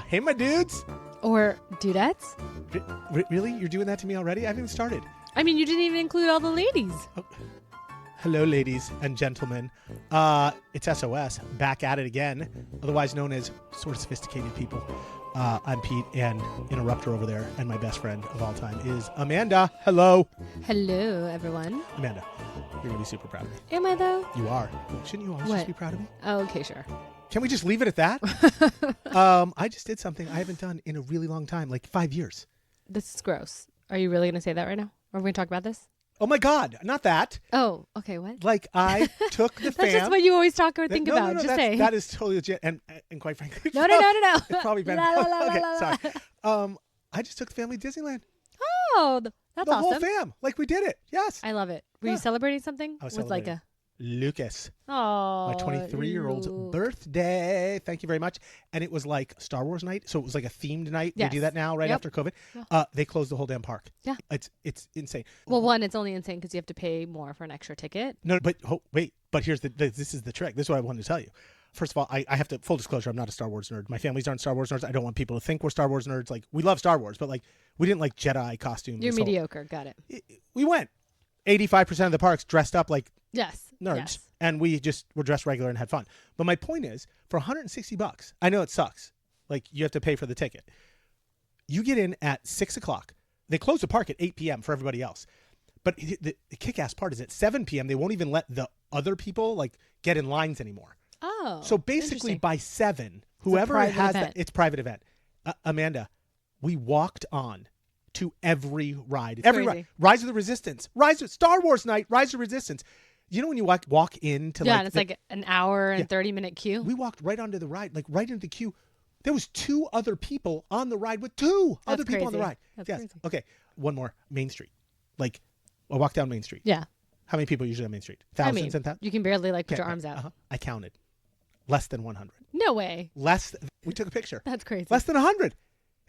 Hey, my dudes. Or dudettes. Really? You're doing that to me already? I haven't even started. I mean, you didn't even include all the ladies. Oh. Hello, ladies and gentlemen. It's SOS, back at it again, otherwise known as Sort of Sophisticated People. I'm Pete, and interrupter over there, and my best friend of all time is Amanda. Hello. Hello, everyone. Amanda, you're going to be super proud of me. Am I, though? You are. Shouldn't you always just be proud of me? Oh, okay, sure. Can we just leave it at that? I just did something I haven't done in a really long time, like 5 years. This is gross. Are you really going to say that right now? Are we going to talk about this? Oh, my God. Not that. Oh, okay. What? Like, I took the fam. That's just what you always talk or think about. No, just say. That is totally legit. And quite frankly. No. It's probably been. La, la, la, okay, la, la. sorry. I just took the family to Disneyland. Oh, that's the awesome. whole fam. Like, we did it. Yes. I love it. Were Yeah. you celebrating something? I was with celebrating. like a... Lucas. Oh, My 23-year-old's Luke. birthday. Thank you very much. And it was like Star Wars night. So it was like a themed night. Yes. They do that now right Yep. after COVID. Yeah. They closed the whole damn park. Yeah. It's insane. Well, one, it's only insane because you have to pay more for an extra ticket. No, but wait. But here's this is the trick. This is what I wanted to tell you. First of all, I have to, full disclosure, I'm not a Star Wars nerd. My families aren't Star Wars nerds. I don't want people to think we're Star Wars nerds. Like, we love Star Wars, but like, we didn't like Jedi costumes. You're mediocre. Got it. We went. 85% of the parks dressed up like Yes. nerds. Yes. And we just were dressed regular and had fun. But my point is, for $160, I know it sucks. Like, you have to pay for the ticket. You get in at 6 o'clock. They close the park at 8 p.m. for everybody else. But the kick-ass part is at 7 p.m., they won't even let the other people like get in lines anymore. Oh. So basically by 7, whoever private has event. that, it's private event. Amanda, we walked on to every ride. Every crazy. ride. Rise of the Resistance. Star Wars night, Rise of the Resistance. You know when you walk into yeah, like... and it's like an hour and 30-minute queue. We walked right onto the ride, like right into the queue. There was 2 other people on the ride with 2 other people on the crazy. ride. That's yes. crazy. Okay. One more. Main Street. Like, I walk down Main Street. Yeah. How many people usually on Main Street? Thousands I mean, and thousands? you can barely like put your arms out. Uh-huh. I counted. Less than 100. No way. We took a picture. That's crazy. Less than 100. It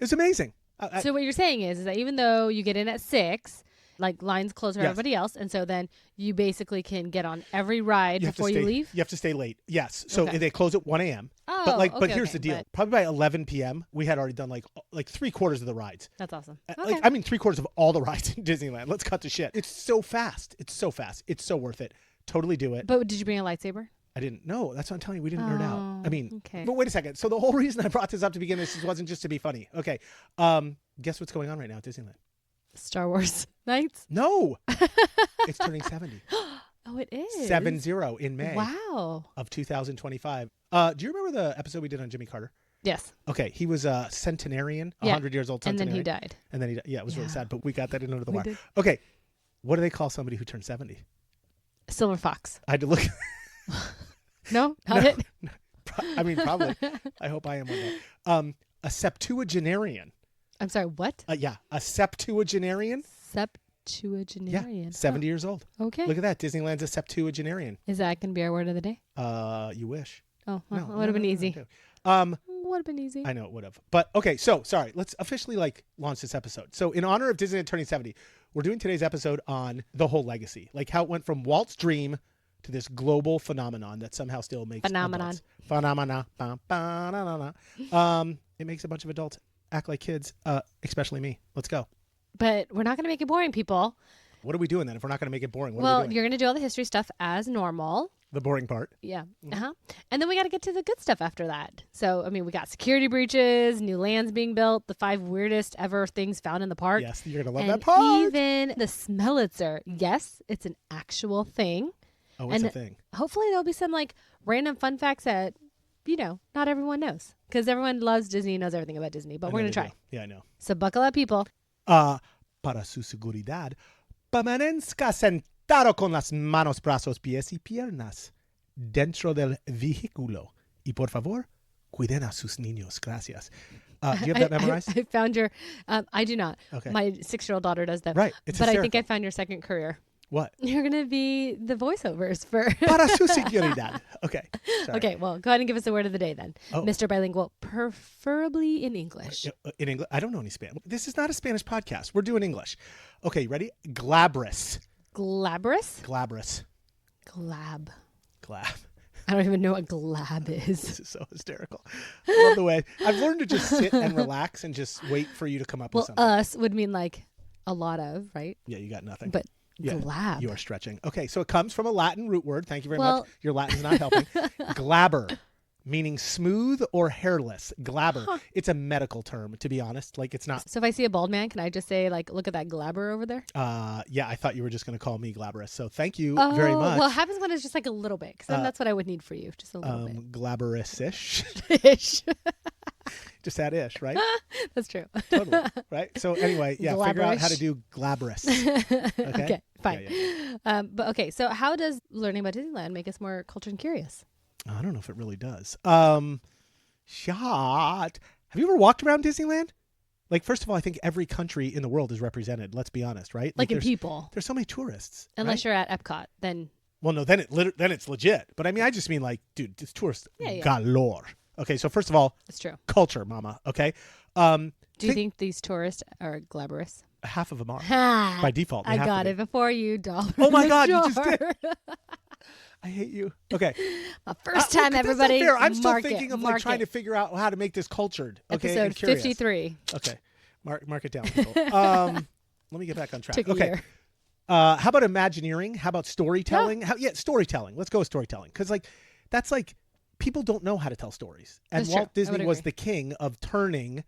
was amazing. So what you're saying is that even though you get in at 6, like lines close for Yes. everybody else, and so then you basically can get on every ride before you leave? You have to stay late. Yes. So Okay. they close at 1 a.m. Oh, but okay, here's the deal. Probably by 11 p.m., we had already done like 3/4 of the rides. That's awesome. Like, I mean, 3/4 of all the rides in Disneyland. Let's cut to shit. It's so fast. It's so fast. It's so worth it. Totally do it. But did you bring a lightsaber? I didn't know. That's what I'm telling you. We didn't nerd out. I mean, okay. But wait a second. So the whole reason I brought this up to begin with wasn't just to be funny. Okay. Guess what's going on right now at Disneyland? Star Wars nights? No. It's turning 70. Oh, it is. 70 in May. Wow. Of 2025. Do you remember the episode we did on Jimmy Carter? Yes. Okay. He was a centenarian, 100 years old centenarian. And then he died. And then he died. Yeah, it was really sad, but we got that in under the wire. did. Okay. What do they call somebody who turned 70? Silver Fox. I had to look. No? Not it? I mean, probably. I hope I am one day. A septuagenarian. I'm sorry, what? Yeah, a septuagenarian. Septuagenarian. Yeah, 70 years old. Okay. Look at that. Disneyland's a septuagenarian. Is that going to be our word of the day? You wish. Oh, well, No, it would have been easy. Would have been easy. I know it would have. But okay, so sorry. Let's officially launch this episode. So in honor of Disneyland turning 70, we're doing today's episode on the whole legacy, like how it went from Walt's dream to this global phenomenon that somehow still makes Phenomenon. It makes a bunch of adults act like kids, especially me. Let's go. But we're not going to make it boring, people. What are we doing then if we're not going to make it boring? What are Well, we doing? you're going to do all the history stuff as normal. The boring part. Yeah. And then we got to get to the good stuff after that. So, I mean, we got security breaches, new lands being built, the 5 weirdest ever things found in the park. Yes, you're going to love and that part. Even the Smellitzer. Yes, it's an actual thing. Oh, it's a thing. Hopefully there'll be some like random fun facts that, not everyone knows. Because everyone loves Disney, knows everything about Disney. But we're going to try. Yeah, I know. So buckle up, people. Para su seguridad, permanezca sentado con las manos, brazos, pies y piernas dentro del vehículo. Y por favor, cuiden a sus niños. Gracias. Do you have that memorized? I found your... I do not. Okay. My 6-year-old daughter does that. Right. It's but I hysterical. think I found your second career. What? You're going to be the voiceovers for... Para su seguridad. Okay. Sorry. Okay, well, go ahead and give us the word of the day then. Oh. Mr. Bilingual, preferably in English. In English? I don't know any Spanish. This is not a Spanish podcast. We're doing English. Okay, ready? Glabrous. Glabrous? Glabrous. Glab. Glab. I don't even know what glab is. This is so hysterical. I love the way I've learned to just sit and relax and just wait for you to come up with Well, something. us would mean like a lot of, right? Yeah, you got nothing. But Yeah, glab. you are stretching. Okay, so it comes from a Latin root word. Thank you very Well- much. Your Latin's not helping. Glabber, meaning smooth or hairless. Glabber. Huh. It's a medical term, to be honest. Like, it's not. So if I see a bald man, can I just say like, look at that glabber over there? Yeah, I thought you were just going to call me glabrous. So thank you very much. Well, it happens when it's just like a little bit. Because then that's what I would need for you. Just a little Glabrous-ish. bit. Ish. Just add ish, right? That's true. Totally. Right? So anyway, yeah, figure out how to do glabrous. Okay, fine. Yeah. But okay, so how does learning about Disneyland make us more cultured and curious? I don't know if it really does. Shot. Have you ever walked around Disneyland? Like, first of all, I think every country in the world is represented. Let's be honest, right? Like in there's, people. There's so many tourists. Unless right? you're at Epcot, then Well, no, then it's legit. But I mean, I just mean like, dude, it's tourists Yeah. galore. Okay, so first of all, it's true. culture, mama. Okay, Do you think these tourists are glabrous? half of them are Ha! by default? They I have got to it before you, dollar. Oh my God, you jar. just did. I hate you. Okay, My first time, that's not everybody. fair. I'm still mark thinking it, of mark like trying to it. figure out how to make this cultured. Okay, and Episode curious. 53. Okay, mark it down. People. Let me get back on track. Took a Okay. year. How about Imagineering? How about storytelling? Storytelling. Let's go with storytelling. Because like that's like people don't know how to tell stories. And That's Walt true. I would Disney was agree. the king of turning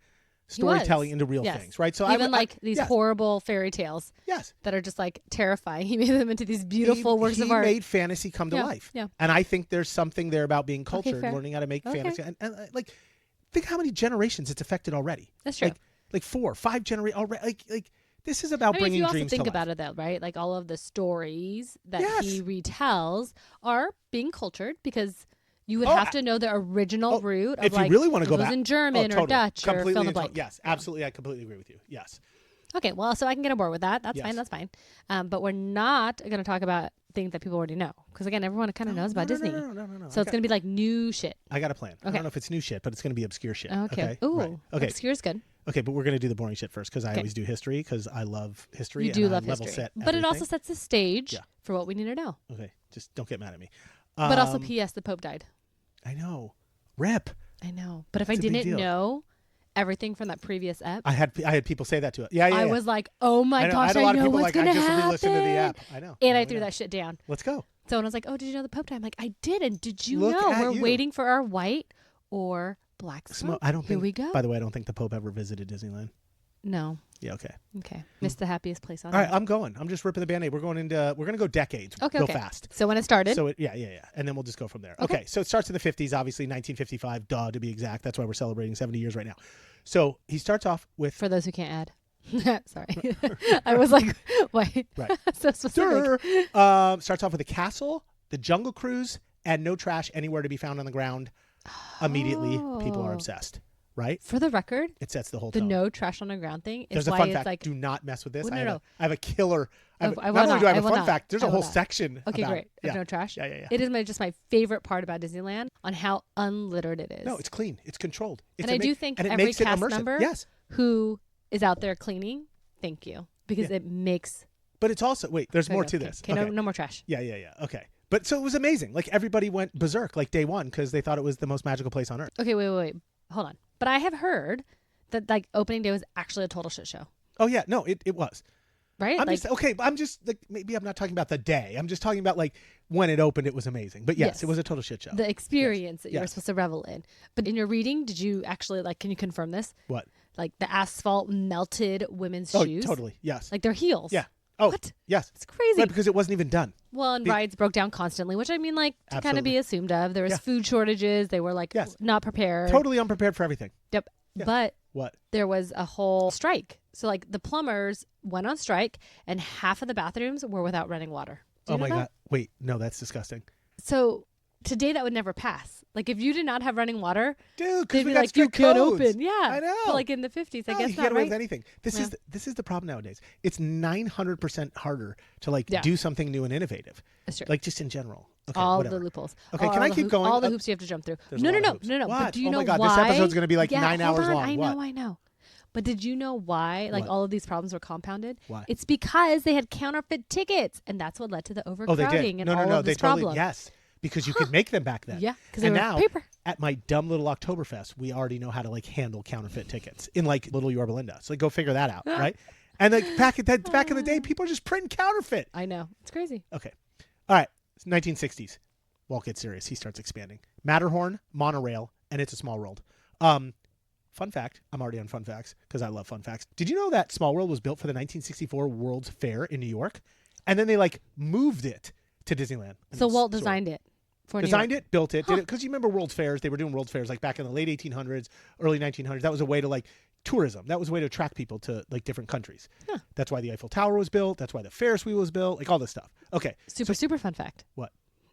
storytelling into real Yes. things, right? So Even like these yes, horrible fairy tales yes. that are just like terrifying. He made them into these beautiful works of He art. made fantasy come to Yeah, life. yeah. And I think there's something there about being cultured, fair. learning how to make Okay. fantasy. And like, think how many generations it's affected already. That's true. Like 4 or 5 generations already. Like this is about I mean, if bringing you also dreams think to life. about it, though, right? Like all of the stories that Yes. he retells are being cultured because you would Oh, have to know the original root of if like you really want to if go it was back in German or totally. Dutch or Completely fill in the into- blank. Yes, absolutely. I completely agree with you. Yes. Okay, well, so I can get on board with that. That's Yes. fine. That's fine. But we're not going to talk about things that people already know because again, everyone kind of knows about Disney. No. So it's going to be like new shit. I got a plan. I Okay. don't know if it's new shit, but it's going to be obscure shit. Okay. Ooh. Right. Okay. Obscure's good. Okay, but we're going to do the boring shit first because I Okay. always do history because I love history. You do and love I level history, set but it also everything. sets the stage Yeah. for what we need to know. Okay, just don't get mad at me. But also, P.S. The Pope died. I know. Rip. I know. But if That's I a big didn't deal. know everything from that previous ep, I had people say that to it. Yeah. I was like, oh my I know. gosh, I had a lot of know people what's like, I going to just happen. re-listened to the app. I know. And No, I threw that shit down. Let's go. Someone was like, oh, did you know the Pope died? I'm like, I did. And did you Look know at we're you. waiting for our white or black smoke? I don't Here think. we go. By the way, I don't think the Pope ever visited Disneyland. No. Yeah. Okay. Okay. Missed the happiest place on All right. earth. I'm going. I'm just ripping the Band-Aid. We're going to go decades. Okay. Real okay. fast. So when it started, So yeah, and then we'll just go from there. Okay. Okay, so it starts in the 50s, obviously 1955, to be exact. That's why we're celebrating 70 years right now. So he starts off with for those who can't add. Sorry. I was like, wait. Right. So specific. starts off with a castle, the Jungle Cruise, and no trash anywhere to be found on the ground. Immediately, people are Oh. obsessed. Right? For the record, It sets the whole the tone. no trash on the ground thing is There's a why fun it's fact. like, Do not mess with this. Well, I, no, have I have a killer. I not will only not. do I have I a will fun not. fact, there's I a will whole not. section. okay, about great. it. Yeah. Of no trash. Yeah. It is just my favorite part about Disneyland on how unlittered it is. No, it's clean. It's controlled. It's and I do think and it every makes it cast immersive. member Yes. who is out there cleaning, thank you. Because it makes... But it's also, wait, there's more to okay. this. Okay, no more trash. Yeah. Okay. But so it was amazing. Like everybody went berserk like day one because they thought it was the most magical place on earth. Okay, wait. Hold on. But I have heard that like opening day was actually a total shit show. Oh yeah, no, it was. Right? I'm like, just like maybe I'm not talking about the day. I'm just talking about like when it opened, it was amazing. But yes, Yes. it was a total shit show. the experience that you were Yes. supposed to revel in. But in your reading, did you actually like, can you confirm this? What? Like the asphalt melted women's Oh, shoes? totally. Yes. Like their heels? Yeah. Oh, What? yes. It's crazy. Right, because it wasn't even done. Well, and rides broke down constantly, which I mean, like, to kind of Absolutely. be assumed of. There was Yeah. food shortages. They were, like, Yes. not prepared. Totally unprepared for everything. Yep. Yeah. But What? there was a whole strike. So, like, the plumbers went on strike, and half of the bathrooms were without running water. Do you Oh know my that? god. Wait, no, that's disgusting. So, today that would never pass. Like, if you did not have running water, Dude, they'd because we be got like, you strict can't codes. open. Yeah. I know. But, like, in the 50s, I No, guess you not, get away right? with anything. This Yeah. is the problem nowadays. It's 900% harder to like Yeah. do something new and innovative. That's true. Like just in general. Okay, all whatever. the loopholes. Okay, all can I the keep going? All the hoops you have to jump through. There's No. a lot of But hoops. do you Oh know my God, why? this episode's gonna be like Yeah, 9 hold hours on. long. I know. But did you know why? Like What? all of these problems were compounded. Why? It's because they had counterfeit tickets, and that's what led to the Oh, they overcrowding did. and all No. of They this totally. problem. Yes. because you could make them back then. Yeah, because they And were now, paper. at my dumb little Oktoberfest, we already know how to like handle counterfeit tickets in like Little Yorba Linda. So like, go figure that out, right? And like back in the day, people are just printing counterfeit. I know. It's crazy. Okay. All right. It's 1960s. Walt gets serious. He starts expanding. Matterhorn, monorail, and It's a Small World. Fun fact. I'm already on fun facts because I love fun facts. Did you know that Small World was built for the 1964 World's Fair in New York? And then they like moved it to Disneyland. So Walt designed it. Designed it, built it, did it, because you remember World's Fairs. They were doing World's Fairs like back in the late 1800s, early 1900s. That was a way to like tourism. That was a way to attract people to like different countries. Huh. That's why the Eiffel Tower was built. That's why the Ferris wheel was built. Like all this stuff. Okay. Super fun fact. What?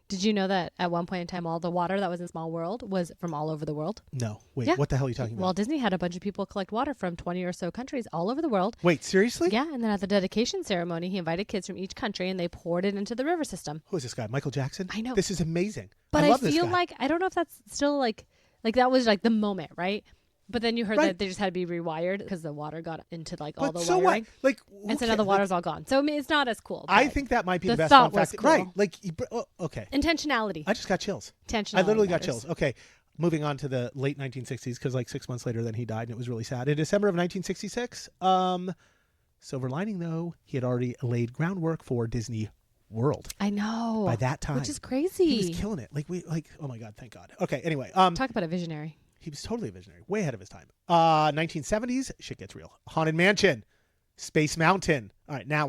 Did you know that at one point in time, all the water that was in Small World was from all over the world? No. Wait, Yeah. What the hell are you talking about? Walt Disney had a bunch of people collect water from 20 or so countries all over the world. Wait, seriously? Yeah, and then at the dedication ceremony, he invited kids from each country and they poured it into the river system. Who is this guy? Michael Jackson? I know. This is amazing. But I love feel this guy. like, I don't know if that's still like that was like the moment, right? But then you heard Right. that they just had to be rewired because the water got into like all But the so wiring. what? Like, And so now the water's all gone. So I mean, it's not as cool. I but think that might be the the best thought fun was fact. cool. Right. Like, okay. Intentionality. I just got chills. Intentionality. I literally got matters. chills. Okay. Moving on to the late 1960s, because like 6 months later, then he died, and it was really sad. In December of 1966, silver lining though, he had already laid groundwork for Disney World. I know. By that time, which is crazy. he was killing it. Oh my god, thank God. Okay, anyway, Talk about a visionary. he was totally a visionary, way ahead of his time. 1970s, shit gets real. Haunted Mansion, Space Mountain. All right, now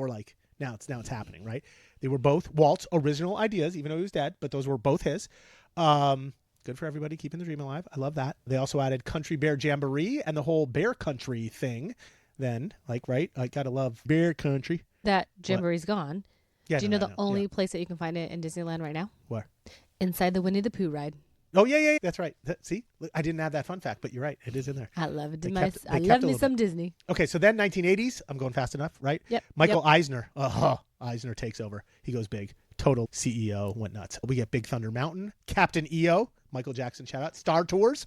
it's happening, right? They were both Walt's original ideas, even though he was dead, but those were both his. Good for everybody keeping the dream alive. I love that. They also added Country Bear Jamboree and the whole Bear Country thing. Then, like, right? I gotta love Bear Country. That Jamboree's gone. Yeah, Do you no, know I the only place that you can find it in Disneyland right now? Where? Inside the Winnie the Pooh ride. Oh yeah, that's right. See, look, I didn't add that fun fact, but you're right. It is in there. I love it. They I kept a love me little some Disney. Okay, so then 1980s. I'm going fast enough, right? Yep. Michael Eisner. Eisner takes over. He goes big. Total CEO went nuts. We get Big Thunder Mountain, Captain EO, Michael Jackson shout out, Star Tours.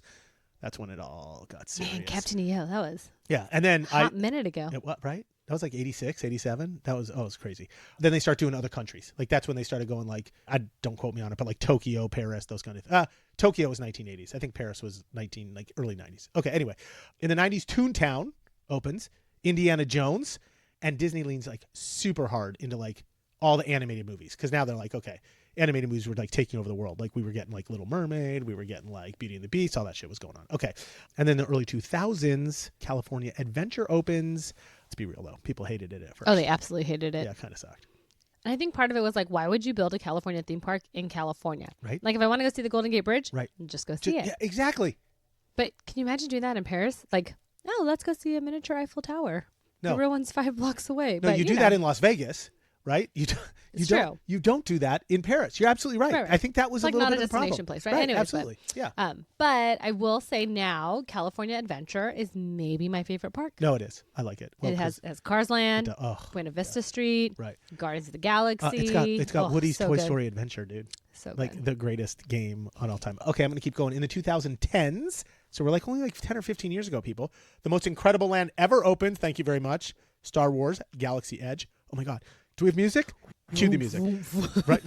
That's when it all got serious. Man, Captain EO, that was Yeah, and then a minute ago. What, right? That was like 86, 87. It was crazy. Then they start doing other countries. Like that's when they started going like, I don't quote me on it, but like Tokyo, Paris, those kind of Tokyo was 1980s. I think Paris was early 90s. Okay, anyway. In the 90s, Toontown opens, Indiana Jones, and Disney leans like super hard into like all the animated movies. Because now they're like, okay, animated movies were like taking over the world. Like we were getting like Little Mermaid, we were getting like Beauty and the Beast, all that shit was going on. Okay. And then the early 2000s, California Adventure opens. Let's be real though, people hated it at first. Oh, they absolutely hated it. Yeah, kind of sucked. And I think part of it was like, why would you build a California theme park in California? Right. Like if I want to go see the Golden Gate Bridge, right, just go see it. Yeah, exactly. But can you imagine doing that in Paris? Like, oh, let's go see a miniature Eiffel Tower. No. Everyone's 5 blocks away. No, but, you do that in Las Vegas, right? True. You don't do that in Paris. You're absolutely right. Right. I think that was It's like a little not bit a of the problem. destination place, right? Anyways, absolutely. Yeah. But I will say now, California Adventure is maybe my favorite park. No, it is. I like it. Well, it has Cars Land, oh, Buena Vista Street, right. Guardians of the Galaxy. It's got Woody's so Toy good. Story Adventure, dude. So like good. the greatest game on all time. Okay, I'm going to keep going. In the 2010s, so we're like only like 10 or 15 years ago, people. The most incredible land ever opened. Thank you very much. Star Wars Galaxy Edge. Oh my God. Do we have music? Cue the music. Right.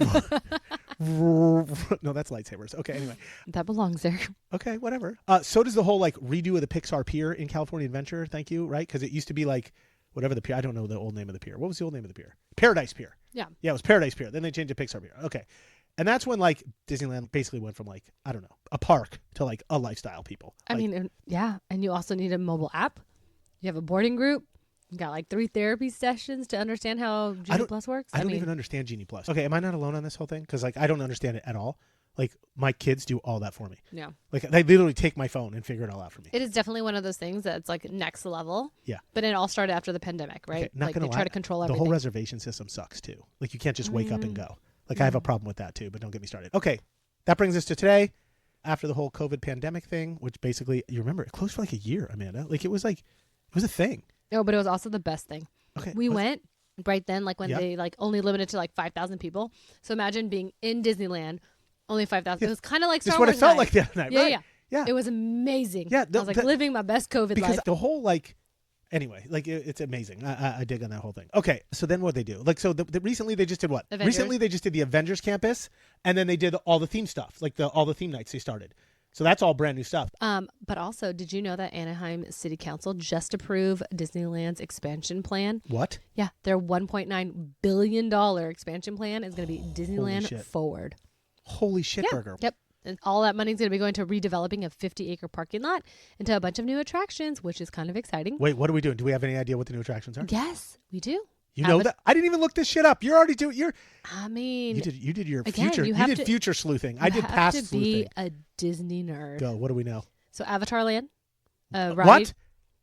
No, that's lightsabers. Okay, anyway. That belongs there. Okay, whatever. So does the whole like redo of the Pixar Pier in California Adventure. Thank you. Right? Because it used to be like whatever the pier. I don't know the old name of the pier. What was the old name of the pier? Paradise Pier. Yeah. Yeah, it was Paradise Pier. Then they changed to Pixar Pier. Okay. And that's when like Disneyland basically went from like, I don't know, a park to like a lifestyle, people. I mean, yeah. And you also need a mobile app. You have a boarding group. You got like 3 therapy sessions to understand how Genie Plus works. I don't even understand Genie Plus. Okay, am I not alone on this whole thing? Because like I don't understand it at all. Like my kids do all that for me. Yeah. Like they literally take my phone and figure it all out for me. It is definitely one of those things that's like next level. Yeah. But it all started after the pandemic, right? Okay, not like gonna they lie, try to control everything. The whole reservation system sucks too. Like you can't just wake up and go. Like I have a problem with that too, but don't get me started. Okay, that brings us to today. After the whole COVID pandemic thing, which basically, you remember, it closed for like a year, Amanda. Like it was a thing. No, but it was also the best thing. Okay. We went right then, like when Yep. they like only limited to like 5,000 people. So imagine being in Disneyland, only 5,000. It was kind of like Star That's what Wars it felt night. like the other night, Yeah, right? yeah. Yeah. It was amazing. Yeah, I was like living my best COVID because life. the whole like Anyway, like it's amazing. I dig on that whole thing. Okay, so then what they do? Like, so recently they just did what? Avengers. Recently they just did the Avengers campus, and then they did all the theme stuff, like all the theme nights they started. So that's all brand new stuff. But also, did you know that Anaheim City Council just approved Disneyland's expansion plan? What? Yeah, their $1.9 billion expansion plan is going to be Disneyland Forward. Holy shit, burger. Yep. And all that money is going to be going to redeveloping a 50-acre parking lot into a bunch of new attractions, which is kind of exciting. Wait, what are we doing? Do we have any idea what the new attractions are? Yes, we do. You know that? I didn't even look this shit up. You're already doing. I mean, you did your again, future. You did future sleuthing. I did past sleuthing. You have to be a Disney nerd. Go. What do we know? So Avatar Land. Ride. What?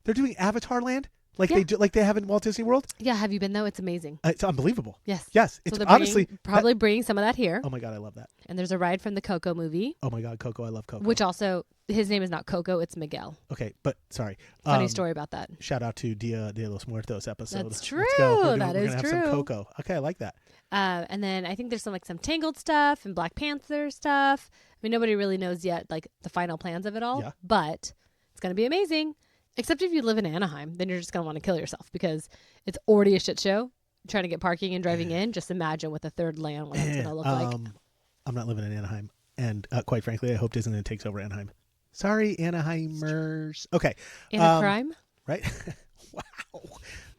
They're doing Avatar Land? Like they have in Walt Disney World? Yeah, have you been though? It's amazing. It's unbelievable. Yes. Yes. It's honestly probably bringing some of that here. Oh my God, I love that. And there's a ride from the Coco movie. Oh my God, Coco, I love Coco. Which also, his name is not Coco, it's Miguel. Okay, but sorry. Funny story about that. Shout out to Dia de los Muertos episode. That's true. We're That gonna is have true. some Coco. Okay, I like that. And then I think there's some Tangled stuff and Black Panther stuff. I mean, nobody really knows yet like the final plans of it all. Yeah. But it's gonna be amazing. Except if you live in Anaheim, then you're just going to want to kill yourself because it's already a shit show trying to get parking and driving in. Just imagine what the third land what it's going to look like. I'm not living in Anaheim. And quite frankly, I hope Disneyland takes over Anaheim. Sorry, Anaheimers. Okay. Crime? Right? Wow.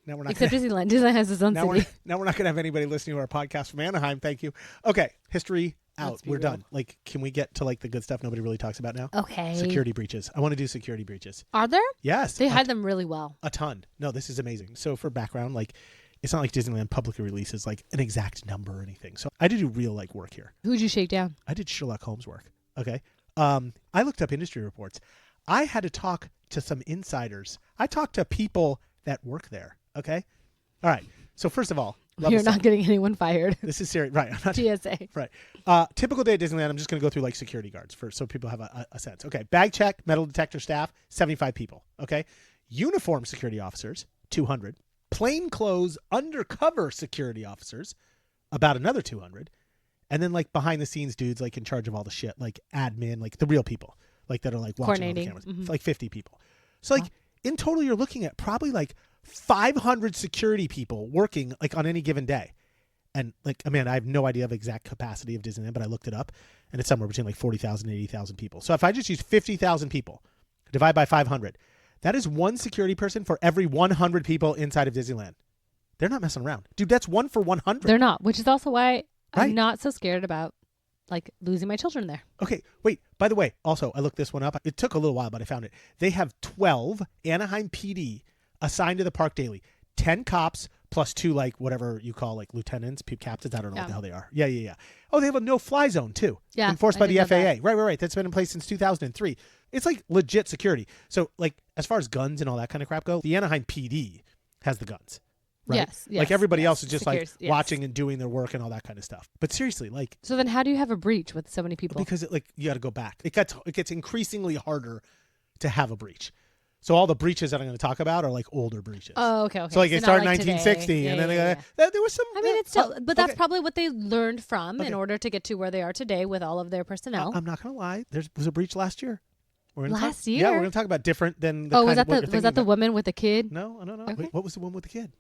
Now we're not Except Disneyland. Disneyland has its own city. Now we're not going to have anybody listening to our podcast from Anaheim. Thank you. Okay. History out. We're done. Like, can we get to like the good stuff nobody really talks about now? Okay. Security breaches. I want to do security breaches. Are there? Yes. They hide them really well. A ton. No, this is amazing. So for background, like, it's not like Disneyland publicly releases like an exact number or anything. So I did do real like work here. Who'd you shake down? I did Sherlock Holmes work. Okay. I looked up industry reports. I had to talk to some insiders. I talked to people that work there. Okay. All right. So first of all, you're not getting anyone fired. This is serious. Right. I'm not, TSA. Right. Typical day at Disneyland, I'm just going to go through like security guards so people have a sense. Okay. Bag check, metal detector staff, 75 people. Okay. Uniform security officers, 200. Plain clothes undercover security officers, about another 200. And then like behind the scenes dudes like in charge of all the shit, like admin, like the real people, like that are like watching all the cameras. Like 50 people. So like in total, you're looking at probably like 500 security people working like on any given day. And like, Amanda, I have no idea of exact capacity of Disneyland, but I looked it up and it's somewhere between like 40,000 and 80,000 people. So if I just use 50,000 people, divide by 500, that is one security person for every 100 people inside of Disneyland. They're not messing around. Dude, that's 1 for 100. They're not, which is also why I'm not so scared about like losing my children there. Okay, wait. By the way, also, I looked this one up. It took a little while, but I found it. They have 12 Anaheim PD assigned to the park daily. 10 cops plus 2 like whatever you call like lieutenants, captains. I don't know what the hell they are. Yeah. Oh, they have a no-fly zone too. Yeah, enforced by the FAA. Right. That's been in place since 2003. It's like legit security. So like as far as guns and all that kind of crap go, the Anaheim PD has the guns. Right? Yes. Like everybody else is just watching and doing their work and all that kind of stuff. But seriously, like. So then how do you have a breach with so many people? Because you got to go back. It gets increasingly harder to have a breach. So all the breaches that I'm going to talk about are like older breaches. Oh, okay. So like it started in 1960 and then there was some. I mean, it's still, but that's probably what they learned from in order to get to where they are today with all of their personnel. I'm not going to lie. There was a breach last year. Last year? Yeah, we're going to talk about different than the was that the woman with the kid? No. Okay. Wait, what was the one with the kid?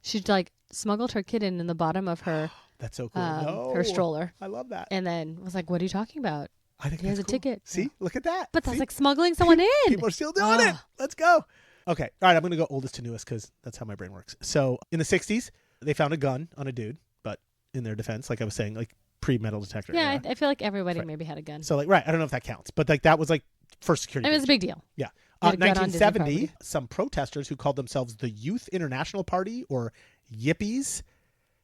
She like smuggled her kid in the bottom of her. That's so cool. Her stroller. I love that. And then was like, "What are you talking about?" I think he has a ticket. See, look at that. But that's like smuggling someone in. People are still doing it. Let's go. Okay. All right. I'm going to go oldest to newest because that's how my brain works. So in the 60s, they found a gun on a dude, but in their defense, like I was saying, like pre-metal detector. Yeah, I feel like everybody maybe had a gun. So like, right. I don't know if that counts, but like that was like first security. It was a big deal. Yeah. 1970, some protesters who called themselves the Youth International Party or Yippies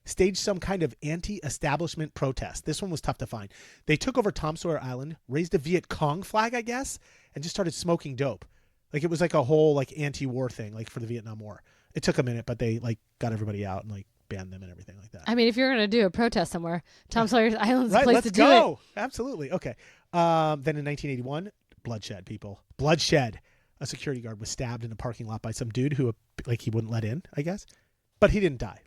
staged some kind of anti-establishment protest. This one was tough to find. They took over Tom Sawyer Island, raised a Viet Cong flag, I guess, and just started smoking dope. Like it was like a whole like anti-war thing, like for the Vietnam War. It took a minute, but they like got everybody out and like banned them and everything like that. I mean, if you're gonna do a protest somewhere, Tom Sawyer's Island's the place to do it. Absolutely. Okay. Then in 1981, bloodshed. People, bloodshed. A security guard was stabbed in a parking lot by some dude who like he wouldn't let in, I guess, but he didn't die.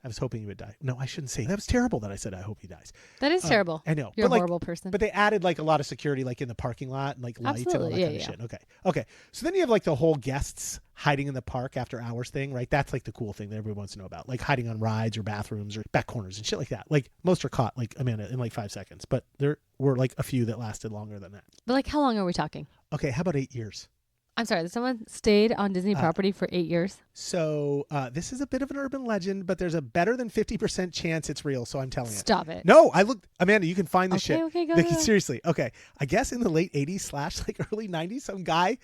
I was hoping he would die. No, I shouldn't say that. Was terrible that I said I hope he dies. That is terrible. I know. You're a but horrible person. But they added like a lot of security like in the parking lot and like lights and all that kind of shit. Okay. So then you have like the whole guests hiding in the park after hours thing, right? That's like the cool thing that everyone wants to know about. Like hiding on rides or bathrooms or back corners and shit like that. Like most are caught like Amanda in like 5 seconds, but there were like a few that lasted longer than that. But like how long are we talking? Okay, how about 8 years? I'm sorry, someone stayed on Disney property for 8 years? So this is a bit of an urban legend, but there's a better than 50% chance it's real, so I'm telling you. Stop it. No, I looked, Amanda, you can find this shit. Okay, go Like, ahead. seriously. Okay. I guess in the late 80s / like early 90s, some guy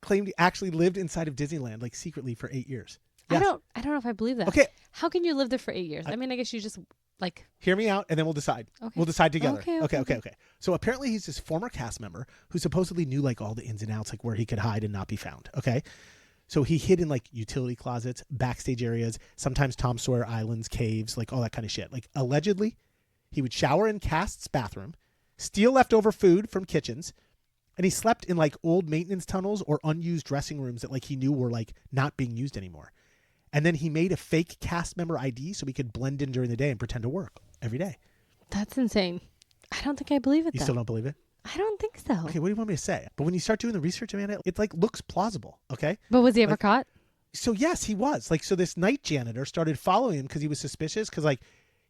claimed he actually lived inside of Disneyland, like secretly for 8 years. Yes. I don't know if I believe that. Okay. How can you live there for 8 years? I mean, I guess you just like... Hear me out, and then we'll decide. Okay. We'll decide together. Okay. So apparently he's this former cast member who supposedly knew like all the ins and outs, like where he could hide and not be found. Okay. So he hid in like utility closets, backstage areas, sometimes Tom Sawyer Islands, caves, like all that kind of shit. Like allegedly, he would shower in cast's bathroom, steal leftover food from kitchens, and he slept in like old maintenance tunnels or unused dressing rooms that like he knew were like not being used anymore. And then he made a fake cast member ID so he could blend in during the day and pretend to work every day. That's insane. I don't think I believe it, You though. still don't believe it? I don't think so. Okay, what do you want me to say? But when you start doing the research, Amanda, it like looks plausible, okay? But was he ever Like, caught? So yes, he was. Like, so this night janitor started following him because he was suspicious because like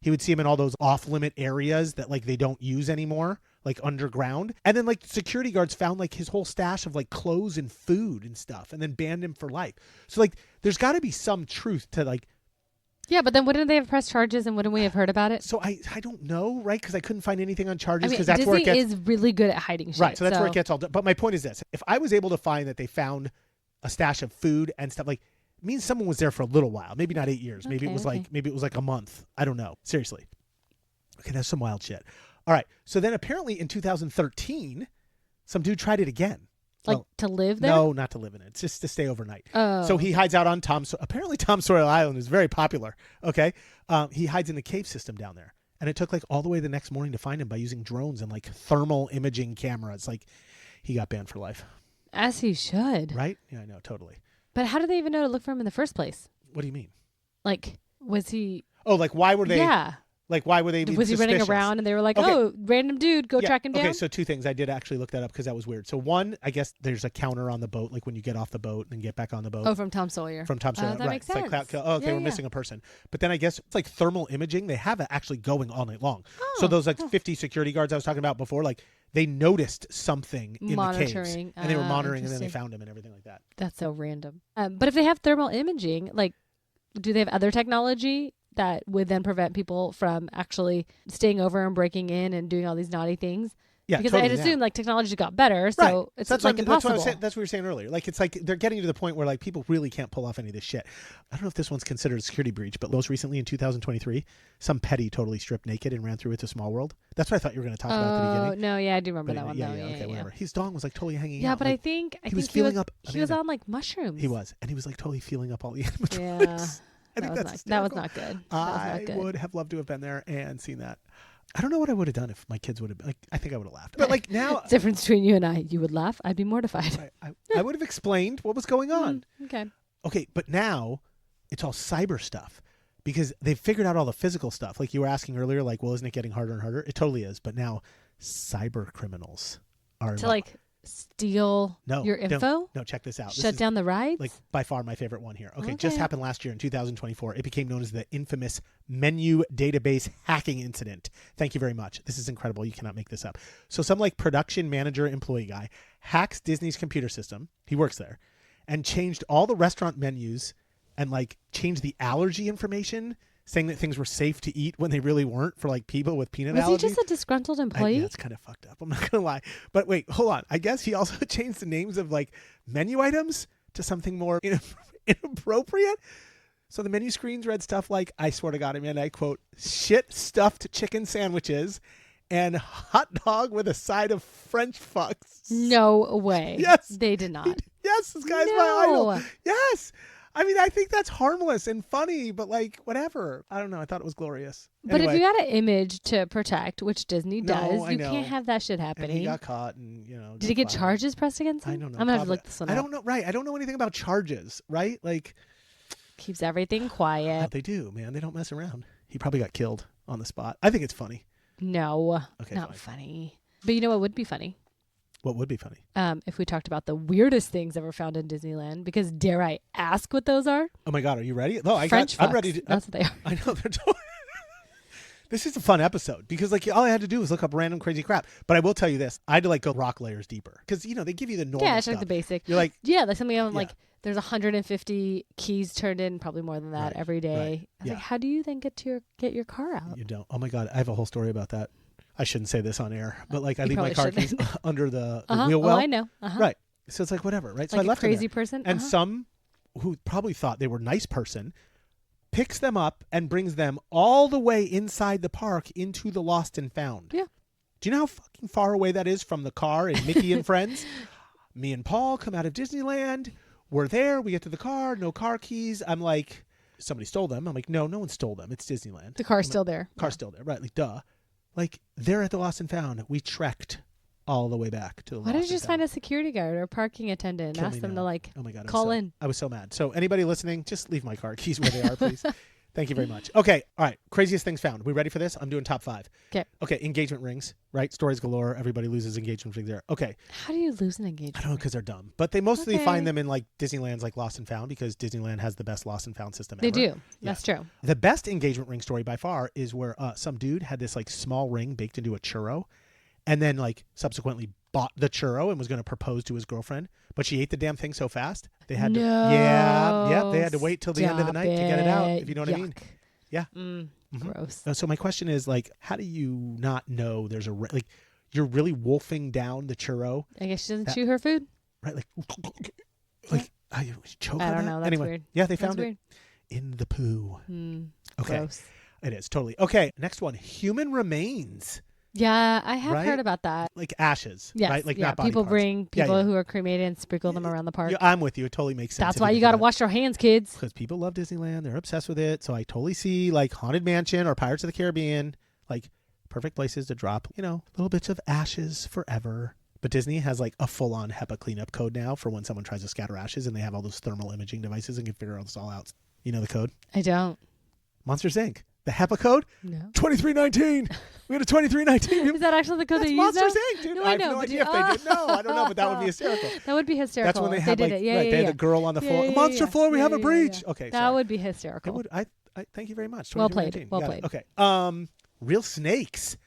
he would see him in all those off-limit areas that like they don't use anymore, like underground. And then like security guards found like his whole stash of like clothes and food and stuff and then banned him for life. So like there's got to be some truth to like. Yeah, but then wouldn't they have pressed charges and wouldn't we have heard about it? So I don't know, right? Because I couldn't find anything on charges I mean, because that's Disney where it gets. is really good at hiding shit. Right, so that's where it gets all done. But my point is this. If I was able to find that they found a stash of food and stuff, like, it means someone was there for a little while. Maybe not 8 years. Maybe it was like a month. I don't know. Seriously. Okay, that's some wild shit. All right. So then apparently in 2013, some dude tried it again. Like Well, to live there? No, not to live in it. It's just to stay overnight. Oh. So he hides out on apparently Tom Sawyer Island is very popular. Okay. He hides in the cave system down there. And it took like all the way the next morning to find him by using drones and like thermal imaging cameras. Like he got banned for life. As he should. Right? Yeah, I know. Totally. But how did they even know to look for him in the first place? What do you mean? Like, was he... Oh, like why were they... Yeah. Like why were they being Was he running suspicious? around and they were like, Okay. oh, random dude, go track him down? Okay, so two things. I did actually look that up because that was weird. So one, I guess there's a counter on the boat, like when you get off the boat and get back on the boat. Oh, from Tom Sawyer. From Tom Sawyer. That right. makes It's sense. like, okay, we're missing a person. But then I guess it's like thermal imaging. They have it actually going all night long. So those like 50 security guards I was talking about before, like they noticed something in the caves. Monitoring. And they were monitoring and then they Interesting. found him and everything like that. That's so random. But if they have thermal imaging, like, do they have other technology that would then prevent people from actually staying over and breaking in and doing all these naughty things? Yeah, Because totally, I'd assume like technology got better, so right. it's That's like what impossible. that's what we were saying earlier. Like it's like they're getting to the point where like people really can't pull off any of this shit. I don't know if this one's considered a security breach, but most recently in 2023, some petty totally stripped naked and ran through it to Small World. That's what I thought you were going to talk about at the beginning. No, yeah, I do remember But that one. yeah, though. okay, whatever. His dong was like totally hanging Yeah, out. but like, I think he was feeling up. he was Amanda. on like mushrooms. He was, and he was like totally feeling up all the animatronics. Yeah, I think that's that was hysterical. not good. I would have loved to have been there and seen that. I don't know what I would have done if my kids would have been like. I think I would have laughed. But like now, difference between you and I, you would laugh. I'd be mortified. I would have explained what was going on. Okay. Okay, but now it's all cyber stuff because they've figured out all the physical stuff. Like you were asking earlier, like, well, isn't it getting harder and harder? It totally is. But now cyber criminals are To like steal your info? No, check this out. Shut down the rides? Like by far my favorite one here. Okay, just Okay. happened last year in 2024. It became known as the infamous menu database hacking incident. Thank you very much. This is incredible. You cannot make this up. So some like production manager employee guy hacks Disney's computer system. He works there and changed all the restaurant menus and like changed the allergy information, saying that things were safe to eat when they really weren't for like people with peanut Was allergies. he just a disgruntled employee? Yeah, it's kind of fucked up. I'm not going to lie. But wait, hold on. I guess he also changed the names of like menu items to something more inappropriate. So the menu screens read stuff like, I swear to God, Amanda, I quote, shit stuffed chicken sandwiches and hot dog with a side of French fucks. No way. Yes. They did not. Yes, this guy's my idol. Yes. I mean, I think that's harmless and funny, but like, whatever. I don't know. I thought it was glorious. But Anyway, if you got an image to protect, which Disney No, does, I you know. can't have that shit and happening. he got caught and, Did he get fired. charges pressed against him? I don't know. I'm going to have to Probably. look this one I up. don't know. Right. I don't know anything about charges, right? Like, Keeps everything quiet. They do, man. They don't mess around. He probably got killed on the spot. I think it's funny. No, okay, not fine. funny. But you know what would be funny? What would be funny? If we talked about the weirdest things ever found in Disneyland, because dare I ask what those are? Oh my God, are you ready? No, I'm ready to. That's what they are. I know they're totally. This is a fun episode because like all I had to do was look up random crazy crap. But I will tell you this: I had to like go rock layers deeper because they give you the normal. Yeah, it's stuff. like the basic. You're like like something I'm like. There's 150 keys turned in, probably more than that every day. Right. I was like, how do you then get your car out? You don't. Oh my God, I have a whole story about that. I shouldn't say this on air, but like I leave my probably car keys under the wheel well. Oh, I know. Right. So it's like whatever, right? So Like I left a crazy them there. person. And some who probably thought they were a nice person picks them up and brings them all the way inside the park into the Lost and Found. Yeah. Do you know how fucking far away that is from the car and Mickey and Friends? Me and Paul come out of Disneyland. We're there. We get to the car. No car keys. I'm like, somebody stole them. I'm like, no one stole them. It's Disneyland. The car's still there. Car's still there. Right. Like, duh. Like, they're at the Lost and Found. We trekked all the way back to the Why don't you just find a security guard or a parking attendant and ask them to like call in? I was so mad. So anybody listening, just leave my car keys where they are, please. Thank you very much. Okay. All right. Craziest things found. We ready for this? I'm doing top 5. Okay. Engagement rings, right? Stories galore. Everybody loses engagement rings there. Okay. How do you lose an engagement I don't know because they're dumb. But they mostly find them in like Disneyland's like Lost and Found because Disneyland has the best Lost and Found system ever. They do. That's true. The best engagement ring story by far is where some dude had this like small ring baked into a churro and then like subsequently bought the churro and was going to propose to his girlfriend. But she ate the damn thing so fast. They had to. Yeah. They had to wait till the end of the night to get it out, if you know what I mean. Yeah. Gross. So my question is like, how do you not know there's a like you're really wolfing down the churro? I guess she doesn't chew her food. Right, like I choke. I don't know. That's anyway, weird. Yeah, they found it in the poo. Okay, gross. It is totally okay. Next one, human remains. Yeah, I have heard about that. Like ashes, yes, right? Like not body people parts. Bring people who are cremated and sprinkle them around the park. Yeah, I'm with you. It totally makes sense. That's why you got to wash your hands, kids. Because people love Disneyland. They're obsessed with it. So I totally see like Haunted Mansion or Pirates of the Caribbean, like perfect places to drop, little bits of ashes forever. But Disney has like a full-on HEPA cleanup code now for when someone tries to scatter ashes and they have all those thermal imaging devices and can figure all this all out. You know the code? I don't. Monsters, Inc. The HEPA code? No. 2319. We had a 2319. Is that actually the code they use? Monsters, Inc., dude. No, I have no idea if they did. No, I don't know, but that would be hysterical. That would be hysterical. That's when they had did like, it. Yeah, right, they had the girl on the floor. Monster floor, we have a breach. Okay, that would be hysterical. I thank you very much. Well played. Well played. Okay. Real snakes.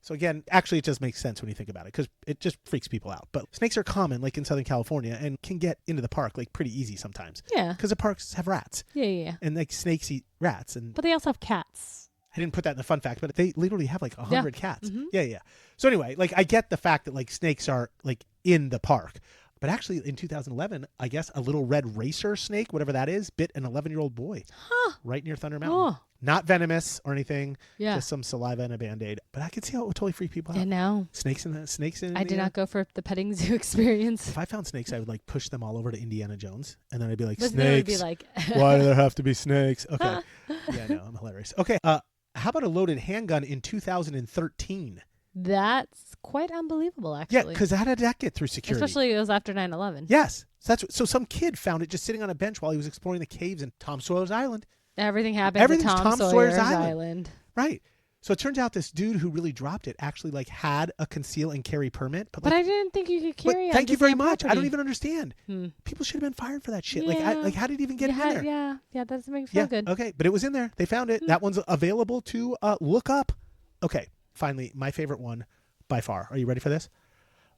So again, actually, it just makes sense when you think about it because it just freaks people out. But snakes are common, like in Southern California, and can get into the park like pretty easy sometimes. Yeah. Because the parks have rats. Yeah. And like snakes eat rats, but they also have cats. I didn't put that in the fun fact, but they literally have like 100 cats. Mm-hmm. Yeah. So anyway, like I get the fact that like snakes are like in the park. But actually in 2011, I guess a little red racer snake, whatever that is, bit an 11-year-old boy right near Thunder Mountain. Not venomous or anything. Yeah. Just some saliva and a Band-Aid. But I could see how it would totally freak people out. I know. Snakes in I did not go for the petting zoo experience. If I found snakes, I would like push them all over to Indiana Jones. And then I'd be like, but snakes. Would be like why do there have to be snakes? Okay. Yeah, no, I'm hilarious. Okay. How about a loaded handgun in 2013? That's quite unbelievable, actually. Yeah, because how did that get through security? Especially it was after 9/11. Yes. So some kid found it just sitting on a bench while he was exploring the caves in Tom Sawyer's Island. Everything happened at Tom Sawyer's Island. Right. So it turns out this dude who really dropped it actually like had a conceal and carry permit. But I didn't think you could carry it. Thank you very much. Property. I don't even understand. People should have been fired for that shit. Yeah. Like how did it even get in there? Yeah, that doesn't make me feel good. Okay, but it was in there. They found it. That one's available to look up. Okay, finally, my favorite one by far. Are you ready for this?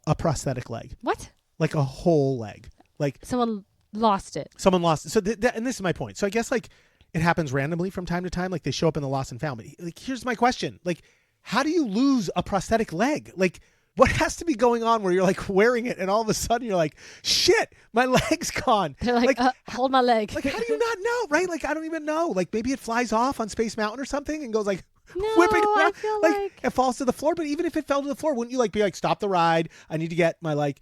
A prosthetic leg. What? Like a whole leg. Like someone lost it. Someone lost it. So and this is my point. So I guess like it happens randomly from time to time. Like they show up in the Lost and Found. But like, here's my question. Like, how do you lose a prosthetic leg? Like, what has to be going on where you're like wearing it and all of a sudden you're like, shit, my leg's gone. They're like hold my leg. Like, how do you not know? Right? Like, I don't even know. Like, maybe it flies off on Space Mountain or something and goes like whipping around. I feel like it falls to the floor. But even if it fell to the floor, wouldn't you like be like, stop the ride? I need to get my like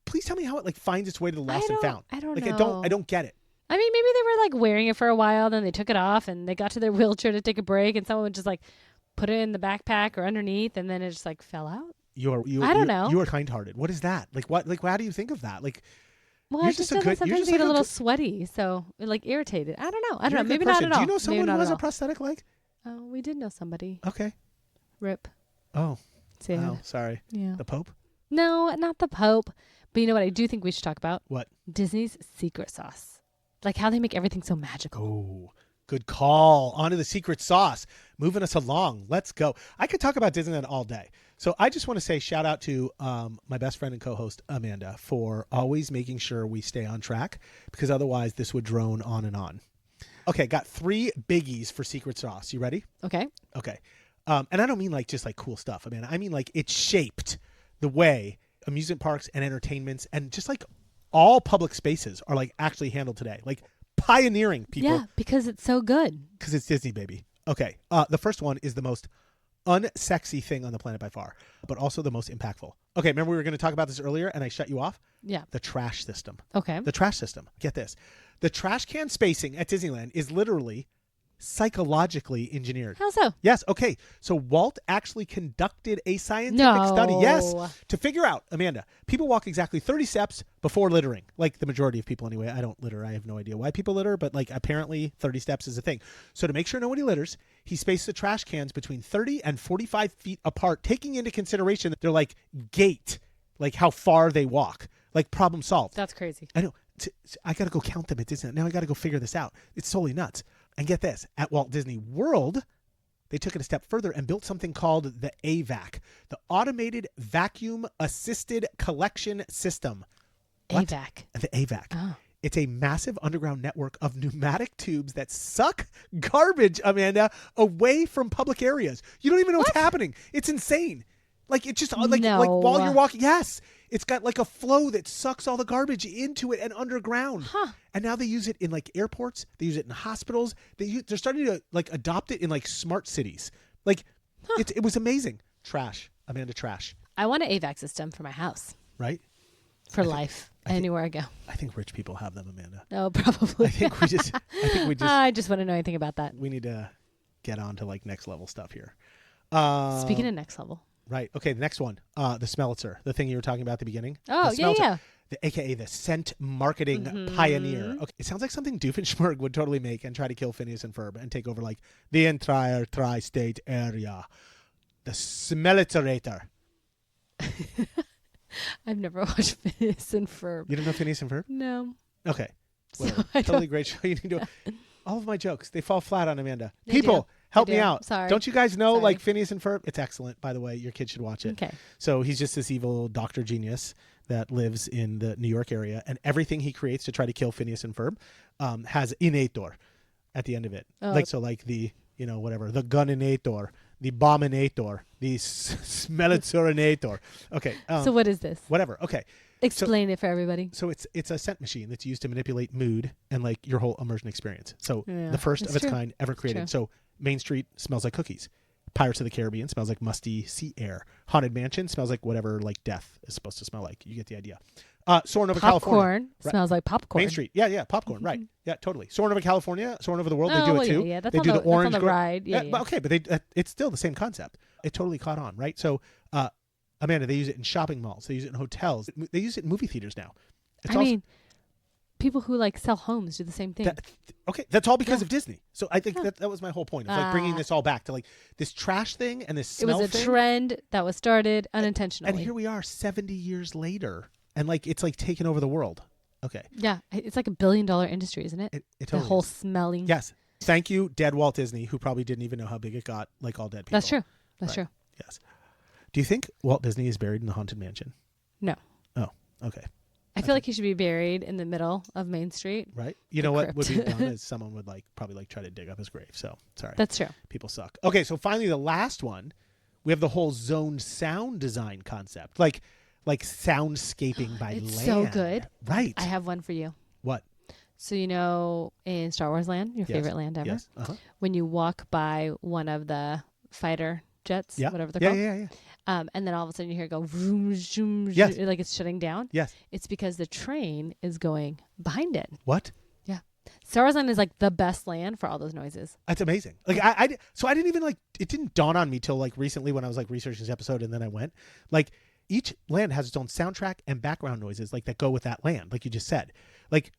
please tell me how it like finds its way to the Lost and Found. I don't like, know. I don't get it. I mean, maybe they were like wearing it for a while, then they took it off and they got to their wheelchair to take a break and someone would just like put it in the backpack or underneath and then it just like fell out. I don't know. You are kind-hearted. What is that? Like what? Like how do you think of that? Like Well, You're I just just a know that good- you're sometimes just you get like a a little good- sweaty, so like irritated. I don't know. You're a good Maybe not person. at all. Do you know Maybe someone not who at has a all. prosthetic leg? Oh, we did know somebody. Okay. Rip. Oh. Sad. Oh, sorry. Yeah. The Pope? No, not the Pope. But you know what I do think we should talk about? What? Disney's secret sauce. Like how they make everything so magical. Oh, good call. On to the secret sauce. Moving us along. Let's go. I could talk about Disneyland all day. So I just want to say shout out to my best friend and co-host, Amanda, for always making sure we stay on track, because otherwise this would drone on and on. Okay, got 3 biggies for secret sauce. You ready? Okay. Okay. And I don't mean like just like cool stuff, Amanda. I mean like it shaped the way amusement parks and entertainments and just like all public spaces are like actually handled today. Like pioneering, people. Yeah, because it's so good. Because it's Disney, baby. Okay. The first one is the most unsexy thing on the planet by far, but also the most impactful. Okay, remember we were going to talk about this earlier and I shut you off? Yeah. The trash system. Okay. The trash system. Get this. The trash can spacing at Disneyland is literally psychologically engineered. How so? Yes. Okay. So Walt actually conducted a scientific study. Yes. To figure out, Amanda, people walk exactly 30 steps before littering. Like the majority of people anyway. I don't litter. I have no idea why people litter, but like apparently 30 steps is a thing. So to make sure nobody litters, he spaced the trash cans between 30 and 45 feet apart, taking into consideration that they're like gait, like how far they walk. Like problem solved. That's crazy. I know. I got to go count them at Disneyland. Now I got to go figure this out. It's totally nuts. And get this, at Walt Disney World, they took it a step further and built something called the AVAC, the Automated Vacuum Assisted Collection System. What? AVAC. The AVAC. Oh. It's a massive underground network of pneumatic tubes that suck garbage, Amanda, away from public areas. You don't even know what's happening. It's insane. Like it's just like while you're walking. Yes. It's got like a flow that sucks all the garbage into it and underground. Huh. And now they use it in like airports. They use it in hospitals. They're starting to like adopt it in like smart cities. Like it was amazing. Trash, Amanda, trash. I want an AVAC system for my house. Right? For life. Anywhere I go. I think rich people have them, Amanda. Oh, probably. I think we just I just want to know anything about that. we need to get on to like next level stuff here. Speaking of next level. Right. Okay. The next one, the Smellitzer, the thing you were talking about at the beginning. Oh, The yeah, Smellitzer, yeah. AKA the scent marketing pioneer. Okay. It sounds like something Doofenshmirtz would totally make and try to kill Phineas and Ferb and take over like the entire tri-state area. The Smellitzerator. I've never watched Phineas and Ferb. You don't know Phineas and Ferb? No. Okay. So Whatever. I Totally great show. You need to. All of my jokes, they fall flat on Amanda. They People, do. help They me do. out. Sorry. Don't you guys know Sorry. like Phineas and Ferb? It's excellent, by the way. Your kids should watch it. Okay. So he's just this evil doctor genius that lives in the New York area, and everything he creates to try to kill Phineas and Ferb has inator at the end of it. Oh. Like so, like the whatever, the guninator, the bombinator, the smellitzerinator. Okay. So what is this? Whatever. Okay. Explain it for everybody. So it's a scent machine that's used to manipulate mood and like your whole immersion experience. So Yeah, the first it's of its true. kind ever created. True. So Main Street smells like cookies. Pirates of the Caribbean smells like musty sea air. Haunted Mansion smells like whatever like death is supposed to smell like. You get the idea. Soarin' over California. Popcorn smells like popcorn. Main Street. Yeah, popcorn. Right. Yeah, totally. Soarin' over California, Soarin' over the world. Oh, they do well, it too. Yeah, that's they on do the, the orange that's on the ride. Yeah, But okay, but it's still the same concept. It totally caught on, right? So, Amanda, they use it in shopping malls. They use it in hotels. They use it in movie theaters now. I mean, people who like sell homes do the same thing. That's all because of Disney. So I think that was my whole point. Of like bringing this all back to like this trash thing and this smell it was a thing. trend that was started unintentionally. And here we are 70 years later. And like it's like taken over the world. Okay. Yeah, it's like $1 billion industry, isn't it? It the totally whole is. smelling. Yes. Thank you, dead Walt Disney, who probably didn't even know how big it got, like all dead people. That's true. That's Right. true. Yes. Do you think Walt Disney is buried in the Haunted Mansion? No. Oh, okay. I feel like he should be buried in the middle of Main Street. Right. You know what would be done is someone would probably try to dig up his grave. So sorry. That's true. People suck. Okay, so finally the last one, we have the whole zoned sound design concept. Like soundscaping by It's land. so good. Right. I have one for you. What? So in Star Wars Land, your favorite land ever, Yes. Uh-huh. when you walk by one of the fighter jets, Yeah. whatever they're called, Yeah. and then all of a sudden you hear it go vroom, zoom, Yes. zoom, like it's shutting down. Yes. It's because the train is going behind it. What? Yeah. Star Wars Land is like the best land for all those noises. That's amazing. Like so I didn't even it didn't dawn on me till like recently when I was like researching this episode and then I went like each land has its own soundtrack and background noises like that go with that land, like you just said. Like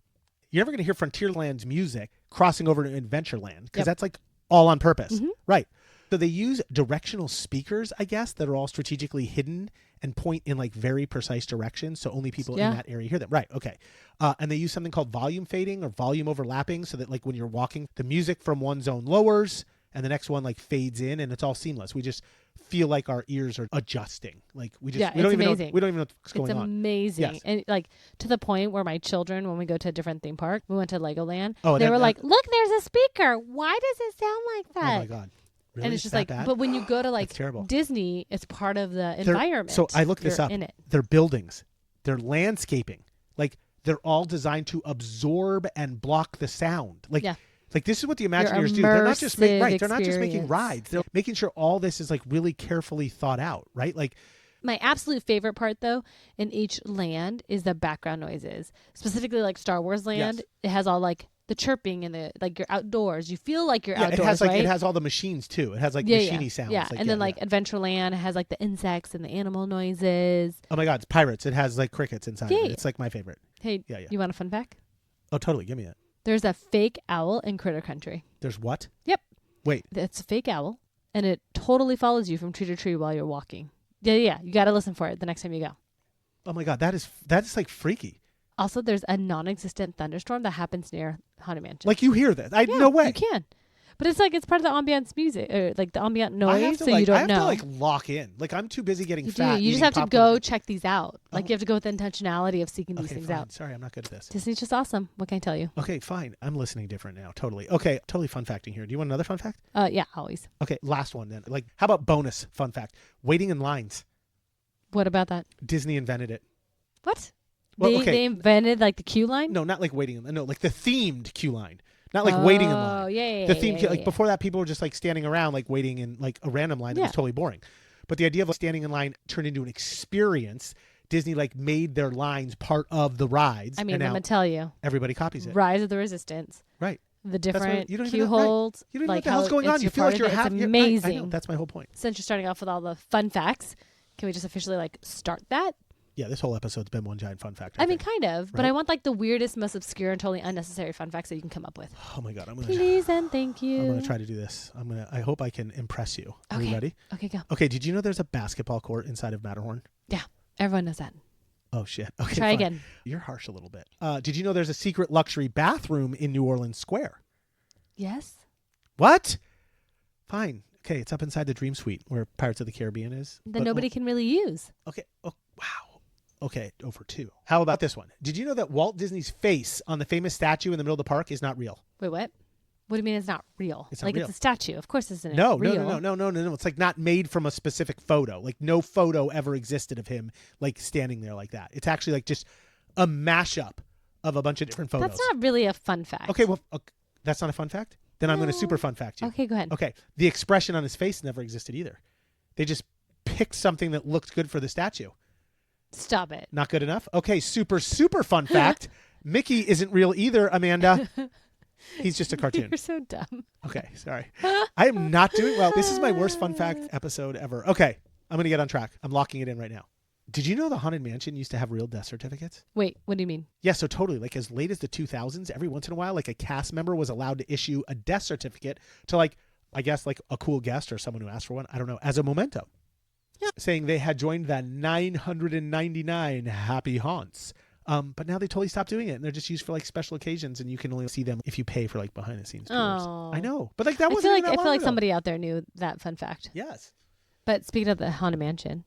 you're never going to hear Frontierland's music crossing over to Adventureland because that's like all on purpose. Right. So they use directional speakers, I guess, that are all strategically hidden and point in like very precise directions. So only people in that area hear them. Right. Okay. And they use something called volume fading or volume overlapping so that like when you're walking, the music from one zone lowers and the next one like fades in and it's all seamless. We just feel like our ears are adjusting. Like we don't even know what's going on. It's amazing. Yes. And like to the point where my children, when we go to a different theme park, we went to Legoland. They were like, look, there's a speaker. Why does it sound like that? Oh my God. Really? And it's just like, but when you go to like Disney, it's part of the environment. So I looked this up. Their buildings, their landscaping, like they're all designed to absorb and block the sound. Like this is what the Imagineers do. They're not just they're not just making rides. They're making sure all this is like really carefully thought out, right? Like my absolute favorite part though in each land is the background noises. Specifically like Star Wars Land, it has all like the chirping and the like you're outdoors. You feel like you're outdoors. It has like right? It has all the machines too. It has like machiny sounds. Yeah, like, and then like Adventureland has like the insects and the animal noises. Oh my God, it's pirates. It has like crickets inside of it. It's like my favorite. Hey, you want a fun fact? Oh, totally. Give me it. There's a fake owl in Critter Country. There's what? Yep. Wait. It's a fake owl, and it totally follows you from tree to tree while you're walking. Yeah. You got to listen for it the next time you go. Oh my God, that is like freaky. Also, there's a non-existent thunderstorm that happens near Haunted Mansion. Like you hear this? No way. You can. But it's like it's part of the ambiance music, or like the ambient noise, so like, you don't know. I have to like lock in. Like I'm too busy getting fat. You just have to go check these out. Like you have to go with the intentionality of seeking these things out. Sorry, I'm not good at this. Disney's just awesome. What can I tell you? Okay, fine. I'm listening different now. Totally. Okay, totally fun facting here. Do you want another fun fact? Yeah, always. Okay, last one then. Like, how about bonus fun fact? Waiting in lines. What about that? Disney invented it. What? Well, they invented like the queue line? No, not like waiting. No, like the themed queue line. Not like waiting in line. Oh, yeah. The themed queue, like before that, people were just like standing around, like waiting in like a random line that was totally boring. But the idea of like, standing in line turned into an experience. Disney like made their lines part of the rides. I mean, I'm gonna tell you, everybody copies it. Rise of the Resistance. Right. The different queue holds. You don't even know what the hell's going on. You feel like you're having. It's amazing. I know, that's my whole point. Since you're starting off with all the fun facts, can we just officially like start that? Yeah, this whole episode's been one giant fun fact. I mean, kind of, but I want like the weirdest, most obscure, and totally unnecessary fun facts that you can come up with. Oh my God, Please and thank you. I'm gonna try to do this. I hope I can impress you. Are you ready? Okay, go. Okay, did you know there's a basketball court inside of Matterhorn? Yeah, everyone knows that. Oh shit. Okay, try again. You're harsh a little bit. Did you know there's a secret luxury bathroom in New Orleans Square? Yes. What? Fine. Okay, it's up inside the Dream Suite where Pirates of the Caribbean is. That nobody can really use. Okay. Oh, wow. Okay, over 2. How about this one? Did you know that Walt Disney's face on the famous statue in the middle of the park is not real? Wait, what? What do you mean it's not real? It's not real. It's a statue. Of course, isn't it? No. It's like not made from a specific photo. Like no photo ever existed of him like standing there like that. It's actually like just a mashup of a bunch of different photos. That's not really a fun fact. Okay, well, that's not a fun fact? Then I'm going to super fun fact you. Okay, go ahead. Okay, the expression on his face never existed either. They just picked something that looked good for the statue. Stop it. Not good enough? Okay, super fun fact. Mickey isn't real either, Amanda. He's just a cartoon. You're so dumb. Okay, sorry. I am not doing well. This is my worst fun fact episode ever. Okay, I'm going to get on track. I'm locking it in right now. Did you know the Haunted Mansion used to have real death certificates? Wait, what do you mean? Yeah, so totally. Like as late as the 2000s, every once in a while, like a cast member was allowed to issue a death certificate to like, I guess like a cool guest or someone who asked for one. I don't know, as a memento. Yeah. Saying they had joined the 999 happy haunts. But now they totally stopped doing it and they're just used for like special occasions and you can only see them if you pay for like behind the scenes tours. Oh. I know. But like that wasn't I feel like somebody out there knew that fun fact. Yes. But speaking of the Haunted Mansion.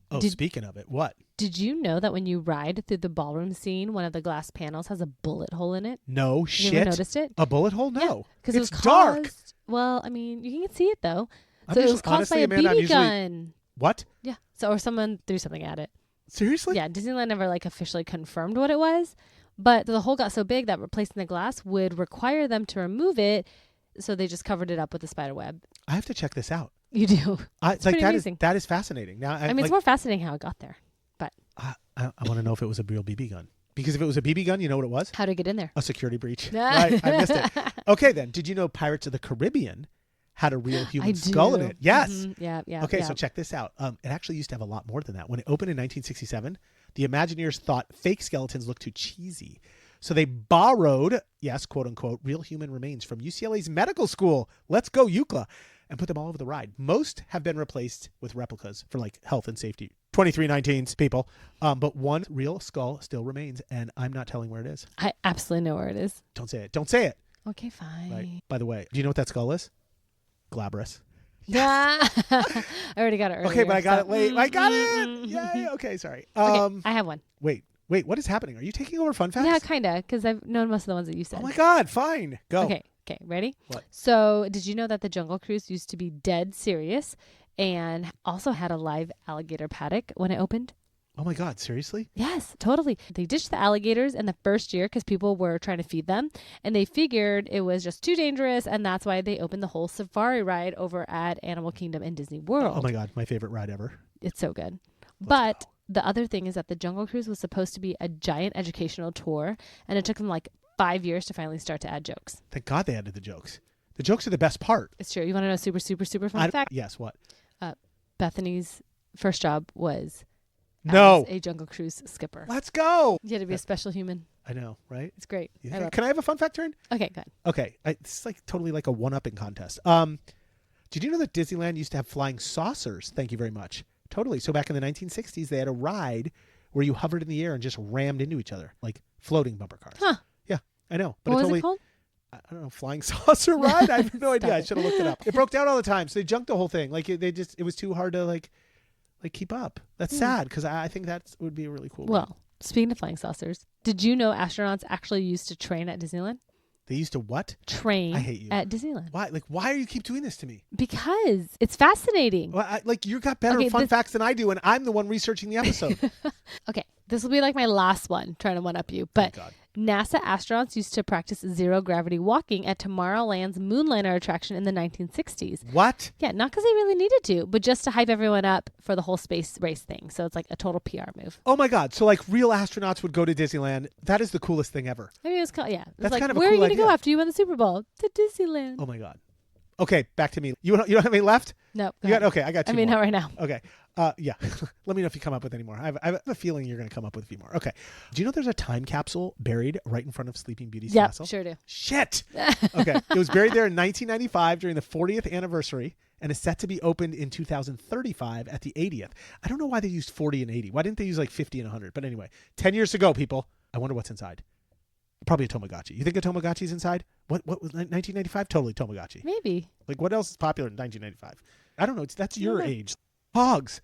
Oh, speaking of it, what? Did you know that when you ride through the ballroom scene, one of the glass panels has a bullet hole in it? No shit. You ever noticed it? A bullet hole? No. Because it's it was dark. Well, I mean, you can see it though. So it was caused by a BB gun. What? Yeah. So or someone threw something at it. Seriously? Yeah. Disneyland never like officially confirmed what it was, but the hole got so big that replacing the glass would require them to remove it, so they just covered it up with a spider web. I have to check this out. You do. It's like that is fascinating. Now I mean, it's more fascinating how it got there, but I want to know if it was a real BB gun. Because if it was a BB gun, you know what it was? How to get in there? A security breach. Right, I missed it. Okay, then. Did you know Pirates of the Caribbean had a real human skull in it. Yes. Mm-hmm. Yeah. Okay, so check this out. It actually used to have a lot more than that. When it opened in 1967, the Imagineers thought fake skeletons looked too cheesy. So they borrowed, yes, quote unquote, real human remains from UCLA's medical school. Let's go, UCLA. And put them all over the ride. Most have been replaced with replicas for like health and safety. 2319s, people. But one real skull still remains, and I'm not telling where it is. I absolutely know where it is. Don't say it. Don't say it. Okay, fine. Right. By the way, do you know what that skull is? Glabrous. Yeah. I already got it earlier. Okay, but I got it late. I got it. Yay. Okay, sorry. Okay, I have one. Wait, what is happening? Are you taking over fun facts? Yeah, kind of, because I've known most of the ones that you said. Oh my God, fine. Go. Okay, ready? What? So, did you know that the Jungle Cruise used to be dead serious and also had a live alligator paddock when it opened? Oh my God, seriously? Yes, totally. They ditched the alligators in the first year because people were trying to feed them, and they figured it was just too dangerous, and that's why they opened the whole safari ride over at Animal Kingdom in Disney World. Oh my God, my favorite ride ever. It's so good. Let's go. The other thing is that the Jungle Cruise was supposed to be a giant educational tour, and it took them like 5 years to finally start to add jokes. Thank God they added the jokes. The jokes are the best part. It's true. You want to know a super, super, super fun fact? Yes, what? Bethany's first job was No. as a Jungle Cruise skipper. Let's go. You had to be a special human. I know, right? It's great. Can I have a fun fact turn? Okay, go ahead. Okay. This is like totally like a one-upping contest. Did you know that Disneyland used to have flying saucers? Thank you very much. Totally. So back in the 1960s, they had a ride where you hovered in the air and just rammed into each other, like floating bumper cars. Huh. Yeah, I know. But What was it called? I don't know, flying saucer ride? I have no idea. I should have looked it up. It broke down all the time, so they junked the whole thing. Like it was too hard to like keep up. That's sad because I think that would be a really cool ride. Well, speaking of flying saucers, did you know astronauts actually used to train at Disneyland? They used to what? Train I hate you. at Disneyland. Why? Like, why do you keep doing this to me? Because it's fascinating. Well, you got better fun facts than I do, and I'm the one researching the episode. Okay, this will be like my last one, trying to one-up you. But NASA astronauts used to practice zero-gravity walking at Tomorrowland's Moonliner attraction in the 1960s. What? Yeah, not because they really needed to, but just to hype everyone up for the whole space race thing. So it's like a total PR move. Oh my God. So like real astronauts would go to Disneyland. That is the coolest thing ever. I mean, it was yeah. That's like, kind of a where cool are you going to idea. go after you win the Super Bowl? To Disneyland. Oh my God. Okay, back to me. You don't have any left? No. Okay, I got two more. not right now. Okay. Yeah. Let me know if you come up with any more. I have a feeling you're going to come up with a few more. Okay. Do you know there's a time capsule buried right in front of Sleeping Beauty's castle? Yeah, sure do. Shit. Okay. It was buried there in 1995 during the 40th anniversary and is set to be opened in 2035 at the 80th. I don't know why they used 40 and 80. Why didn't they use like 50 and 100? But anyway, 10 years ago, people. I wonder what's inside. Probably a Tamagotchi. You think a Tamagotchi's inside? What was 1995? Totally Tamagotchi. Maybe. Like what else is popular in 1995? I don't know. That's your age. Pogs.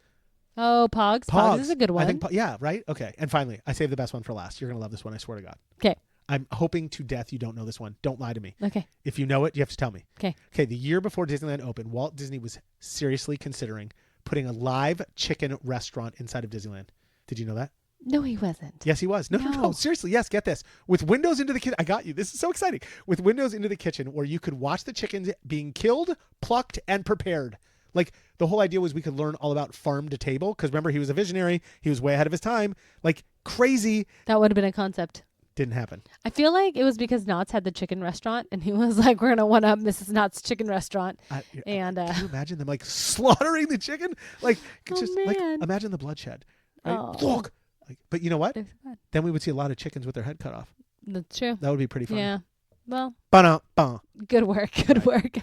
Oh, Pogs. Pogs is a good one. I think, yeah, right? Okay. And finally, I saved the best one for last. You're going to love this one. I swear to God. Okay. I'm hoping to death you don't know this one. Don't lie to me. Okay. If you know it, you have to tell me. Okay. Okay. The year before Disneyland opened, Walt Disney was seriously considering putting a live chicken restaurant inside of Disneyland. Did you know that? No, he wasn't. Yes, he was. No. Seriously. Yes. Get this. With windows into the kitchen. I got you. This is so exciting. With windows into the kitchen where you could watch the chickens being killed, plucked, and prepared. Like the whole idea was we could learn all about farm to table. Because remember, he was a visionary. He was way ahead of his time. Like crazy. That would have been a concept. Didn't happen. I feel like it was because Knott's had the chicken restaurant and he was like, we're going to one up Mrs. Knott's chicken restaurant. Can you imagine them like slaughtering the chicken? Like, like imagine the bloodshed. Right? Oh. But you know what? Then we would see a lot of chickens with their head cut off. That's true. That would be pretty fun. Yeah. Well, good work. Good work.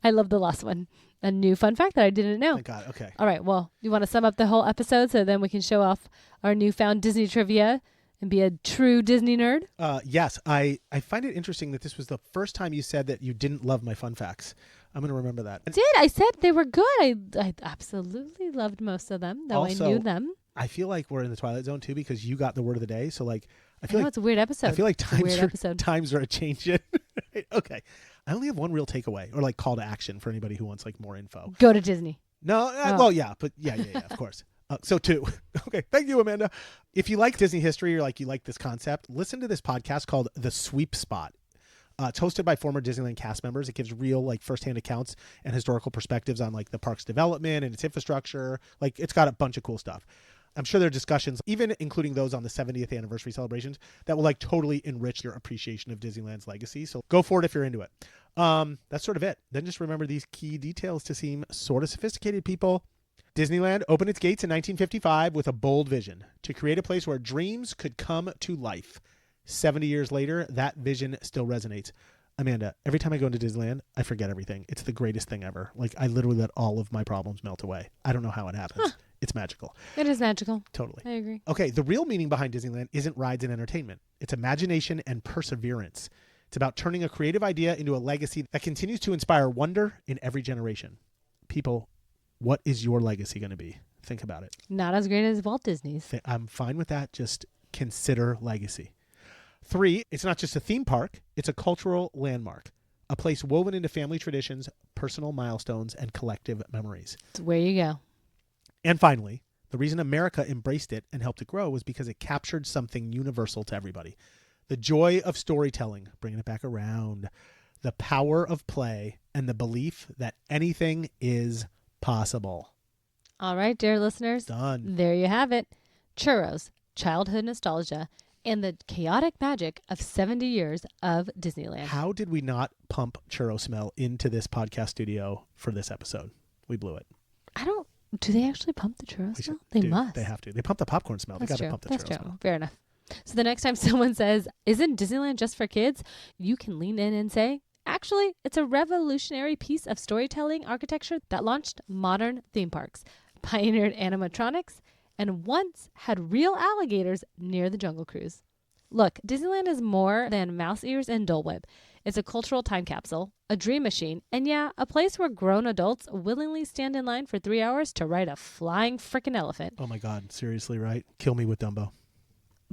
I love the last one. A new fun fact that I didn't know. Thank God. Okay. All right. Well, you want to sum up the whole episode so then we can show off our newfound Disney trivia and be a true Disney nerd? Yes. I find it interesting that this was the first time you said that you didn't love my fun facts. I'm going to remember that. I said they were good. I absolutely loved most of them, though also, I knew them. I feel like we're in the Twilight Zone too because you got the word of the day. So like, I know it's a weird episode. I feel like times are a changing. Okay. I only have one real takeaway or like call to action for anybody who wants like more info. Go to Disney. No. Well, yeah, but yeah, of course. So two. Okay. Thank you, Amanda. If you like Disney history or like you like this concept, listen to this podcast called The Sweep Spot. It's hosted by former Disneyland cast members. It gives real like firsthand accounts and historical perspectives on like the park's development and its infrastructure. Like it's got a bunch of cool stuff. I'm sure there are discussions, even including those on the 70th anniversary celebrations, that will like totally enrich your appreciation of Disneyland's legacy. So go for it if you're into it. That's sort of it. Then just remember these key details to seem sort of sophisticated, people. Disneyland opened its gates in 1955 with a bold vision to create a place where dreams could come to life. 70 years later, that vision still resonates. Amanda, every time I go into Disneyland, I forget everything. It's the greatest thing ever. Like, I literally let all of my problems melt away. I don't know how it happens. Huh. It's magical. It is magical. Totally. I agree. Okay, the real meaning behind Disneyland isn't rides and entertainment. It's imagination and perseverance. It's about turning a creative idea into a legacy that continues to inspire wonder in every generation. People, what is your legacy going to be? Think about it. Not as great as Walt Disney's. I'm fine with that. Just consider legacy. 3, it's not just a theme park. It's a cultural landmark. A place woven into family traditions, personal milestones, and collective memories. It's where you go. And finally, the reason America embraced it and helped it grow was because it captured something universal to everybody. The joy of storytelling, bringing it back around. The power of play, and the belief that anything is possible. All right, dear listeners. Done. There you have it. Churros, childhood nostalgia, and the chaotic magic of 70 years of Disneyland. How did we not pump churro smell into this podcast studio for this episode? We blew it. Do they actually pump the churro smell? They must. They have to. They pump the popcorn smell. They got to pump the churro smell. Fair enough. So the next time someone says, isn't Disneyland just for kids? You can lean in and say, actually, it's a revolutionary piece of storytelling architecture that launched modern theme parks, pioneered animatronics, and once had real alligators near the Jungle Cruise. Look, Disneyland is more than mouse ears and Dole Whip. It's a cultural time capsule, a dream machine, and yeah, a place where grown adults willingly stand in line for 3 hours to ride a flying frickin' elephant. Oh my God, seriously, right? Kill me with Dumbo.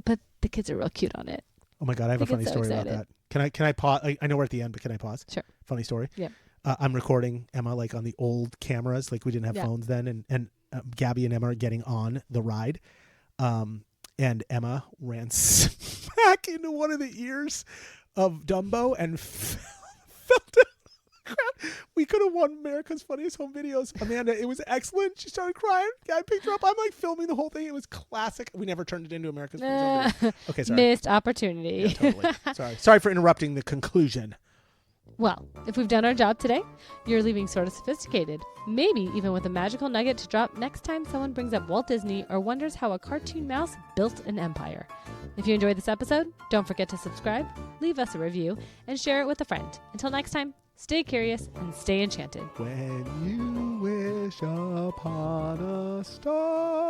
But the kids are real cute on it. Oh my God, I have a funny story about that. Can I pause? I know we're at the end, but can I pause? Sure. Funny story. Yeah. I'm recording Emma like on the old cameras, like we didn't have phones then, and Gabby and Emma are getting on the ride. And Emma ran smack into one of the ears of Dumbo and fell down. We could have won America's Funniest Home Videos. Amanda, it was excellent. She started crying. I picked her up. I'm like filming the whole thing. It was classic. We never turned it into America's Funniest Home Videos. Okay, sorry. Missed opportunity. Yeah, totally. Sorry for interrupting the conclusion. Well, if we've done our job today, you're leaving sort of sophisticated. Maybe even with a magical nugget to drop next time someone brings up Walt Disney or wonders how a cartoon mouse built an empire. If you enjoyed this episode, don't forget to subscribe, leave us a review, and share it with a friend. Until next time, stay curious and stay enchanted. When you wish upon a star.